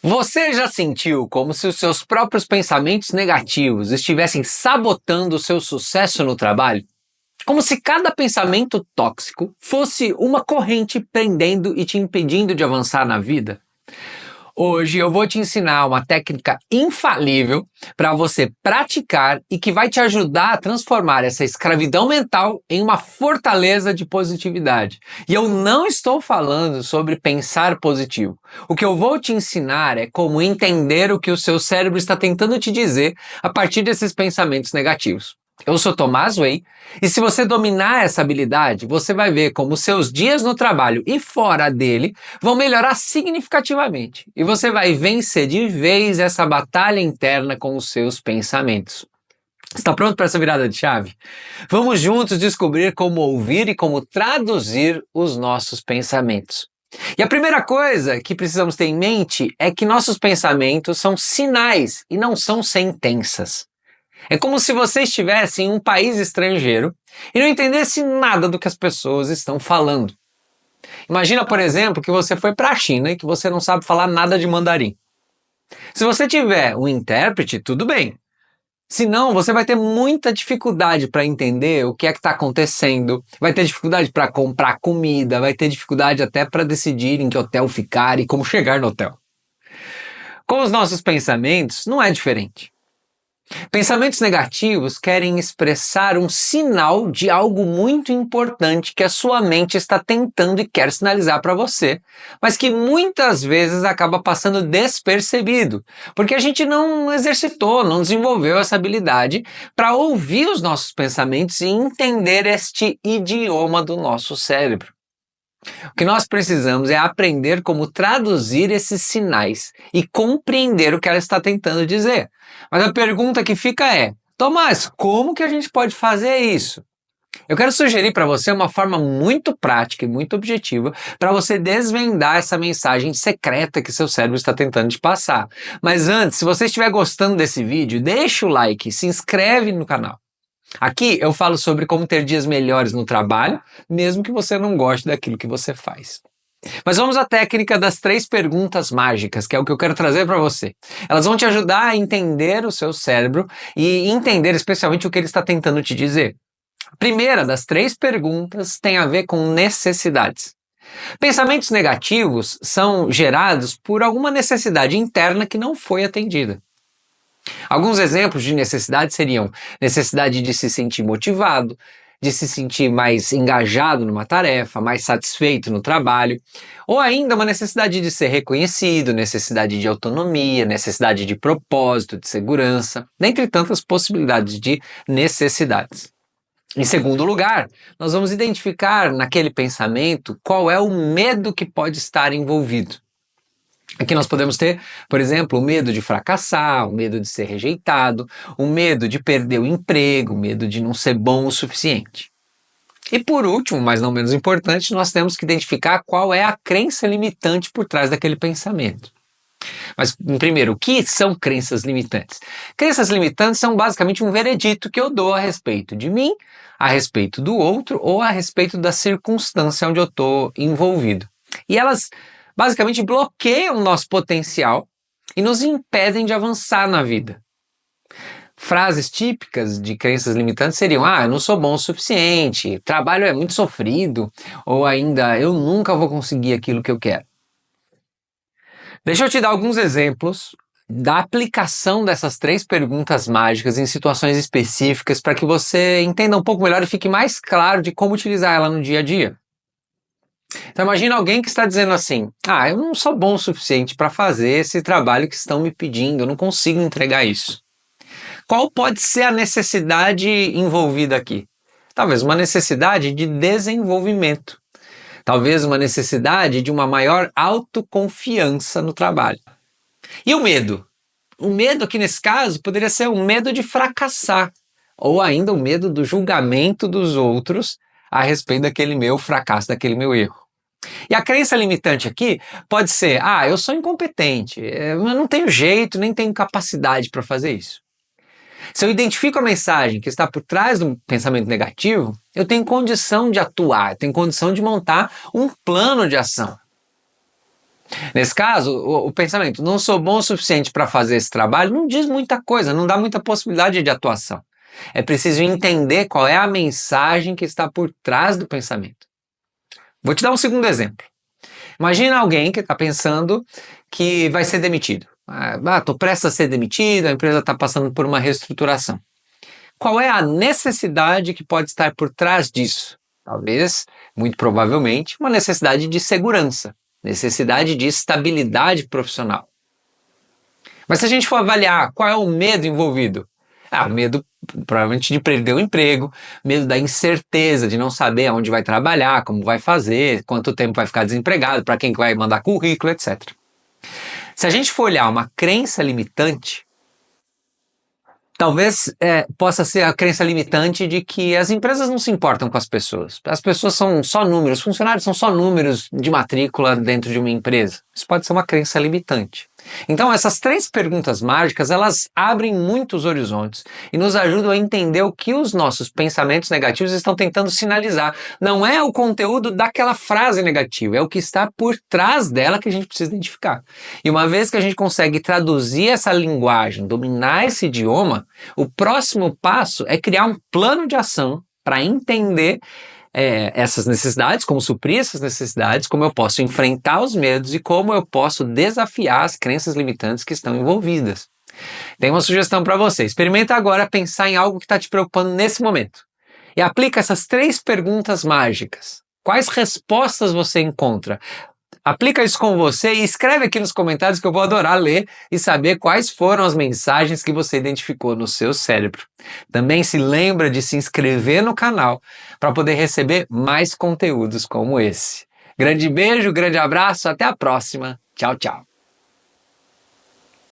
Você já sentiu como se os seus próprios pensamentos negativos estivessem sabotando o seu sucesso no trabalho? Como se cada pensamento tóxico fosse uma corrente prendendo e te impedindo de avançar na vida? Hoje eu vou te ensinar uma técnica infalível para você praticar e que vai te ajudar a transformar essa escravidão mental em uma fortaleza de positividade. E eu não estou falando sobre pensar positivo. O que eu vou te ensinar é como entender o que o seu cérebro está tentando te dizer a partir desses pensamentos negativos. Eu sou Tomás Way, e se você dominar essa habilidade, você vai ver como seus dias no trabalho e fora dele vão melhorar significativamente. E você vai vencer de vez essa batalha interna com os seus pensamentos. Está pronto para essa virada de chave? Vamos juntos descobrir como ouvir e como traduzir os nossos pensamentos. E a primeira coisa que precisamos ter em mente é que nossos pensamentos são sinais e não são sentenças. É como se você estivesse em um país estrangeiro e não entendesse nada do que as pessoas estão falando. Imagina, por exemplo, que você foi para a China e que você não sabe falar nada de mandarim. Se você tiver um intérprete, tudo bem. Senão, você vai ter muita dificuldade para entender o que é que está acontecendo, vai ter dificuldade para comprar comida, vai ter dificuldade até para decidir em que hotel ficar e como chegar no hotel. Com os nossos pensamentos, não é diferente. Pensamentos negativos querem expressar um sinal de algo muito importante que a sua mente está tentando e quer sinalizar para você, mas que muitas vezes acaba passando despercebido, porque a gente não exercitou, não desenvolveu essa habilidade para ouvir os nossos pensamentos e entender este idioma do nosso cérebro. O que nós precisamos é aprender como traduzir esses sinais e compreender o que ela está tentando dizer. Mas a pergunta que fica é: Tomás, como que a gente pode fazer isso? Eu quero sugerir para você uma forma muito prática e muito objetiva para você desvendar essa mensagem secreta que seu cérebro está tentando te passar. Mas antes, se você estiver gostando desse vídeo, deixa o like, se inscreve no canal. Aqui eu falo sobre como ter dias melhores no trabalho, mesmo que você não goste daquilo que você faz. Mas vamos à técnica das 3 perguntas mágicas, que é o que eu quero trazer para você. Elas vão te ajudar a entender o seu cérebro e entender especialmente o que ele está tentando te dizer. A primeira das 3 perguntas tem a ver com necessidades. Pensamentos negativos são gerados por alguma necessidade interna que não foi atendida. Alguns exemplos de necessidade seriam necessidade de se sentir motivado, de se sentir mais engajado numa tarefa, mais satisfeito no trabalho, ou ainda uma necessidade de ser reconhecido, necessidade de autonomia, necessidade de propósito, de segurança, dentre tantas possibilidades de necessidades. Em segundo lugar, nós vamos identificar naquele pensamento qual é o medo que pode estar envolvido. Aqui nós podemos ter, por exemplo, o medo de fracassar, o medo de ser rejeitado, o medo de perder o emprego, o medo de não ser bom o suficiente. E por último, mas não menos importante, nós temos que identificar qual é a crença limitante por trás daquele pensamento. Mas, primeiro, o que são crenças limitantes? Crenças limitantes são basicamente um veredito que eu dou a respeito de mim, a respeito do outro ou a respeito da circunstância onde eu estou envolvido. E elas basicamente bloqueiam o nosso potencial e nos impedem de avançar na vida. Frases típicas de crenças limitantes seriam: eu não sou bom o suficiente, trabalho é muito sofrido, ou ainda, eu nunca vou conseguir aquilo que eu quero. Deixa eu te dar alguns exemplos da aplicação dessas 3 perguntas mágicas em situações específicas para que você entenda um pouco melhor e fique mais claro de como utilizar ela no dia a dia. Então imagina alguém que está dizendo assim: eu não sou bom o suficiente para fazer esse trabalho que estão me pedindo, eu não consigo entregar isso. Qual pode ser a necessidade envolvida aqui? Talvez uma necessidade de desenvolvimento. Talvez uma necessidade de uma maior autoconfiança no trabalho. E o medo? O medo aqui nesse caso poderia ser o medo de fracassar, ou ainda o medo do julgamento dos outros a respeito daquele meu fracasso, daquele meu erro. E a crença limitante aqui pode ser: eu sou incompetente, eu não tenho jeito, nem tenho capacidade para fazer isso. Se eu identifico a mensagem que está por trás do pensamento negativo, eu tenho condição de atuar, eu tenho condição de montar um plano de ação. Nesse caso, o pensamento, não sou bom o suficiente para fazer esse trabalho, não diz muita coisa, não dá muita possibilidade de atuação. É preciso entender qual é a mensagem que está por trás do pensamento. Vou te dar um segundo exemplo. Imagina alguém que está pensando que vai ser demitido. Estou prestes a ser demitido, a empresa está passando por uma reestruturação. Qual é a necessidade que pode estar por trás disso? Talvez, muito provavelmente, uma necessidade de segurança, necessidade de estabilidade profissional. Mas se a gente for avaliar qual é o medo envolvido, o medo provavelmente de perder o emprego, medo da incerteza de não saber aonde vai trabalhar, como vai fazer, quanto tempo vai ficar desempregado, para quem vai mandar currículo, etc. Se a gente for olhar uma crença limitante, talvez possa ser a crença limitante de que as empresas não se importam com as pessoas. As pessoas são só números, funcionários são só números de matrícula dentro de uma empresa. Isso pode ser uma crença limitante. Então, essas 3 perguntas mágicas, elas abrem muitos horizontes e nos ajudam a entender o que os nossos pensamentos negativos estão tentando sinalizar. Não é o conteúdo daquela frase negativa, é o que está por trás dela que a gente precisa identificar. E uma vez que a gente consegue traduzir essa linguagem, dominar esse idioma, o próximo passo é criar um plano de ação para entender essas necessidades, como suprir essas necessidades, como eu posso enfrentar os medos e como eu posso desafiar as crenças limitantes que estão envolvidas. Tem uma sugestão para você. Experimenta agora pensar em algo que está te preocupando nesse momento. E aplica essas 3 perguntas mágicas. Quais respostas você encontra? Aplica isso com você e escreve aqui nos comentários que eu vou adorar ler e saber quais foram as mensagens que você identificou no seu cérebro. Também se lembra de se inscrever no canal para poder receber mais conteúdos como esse. Grande beijo, grande abraço, até a próxima. Tchau, tchau.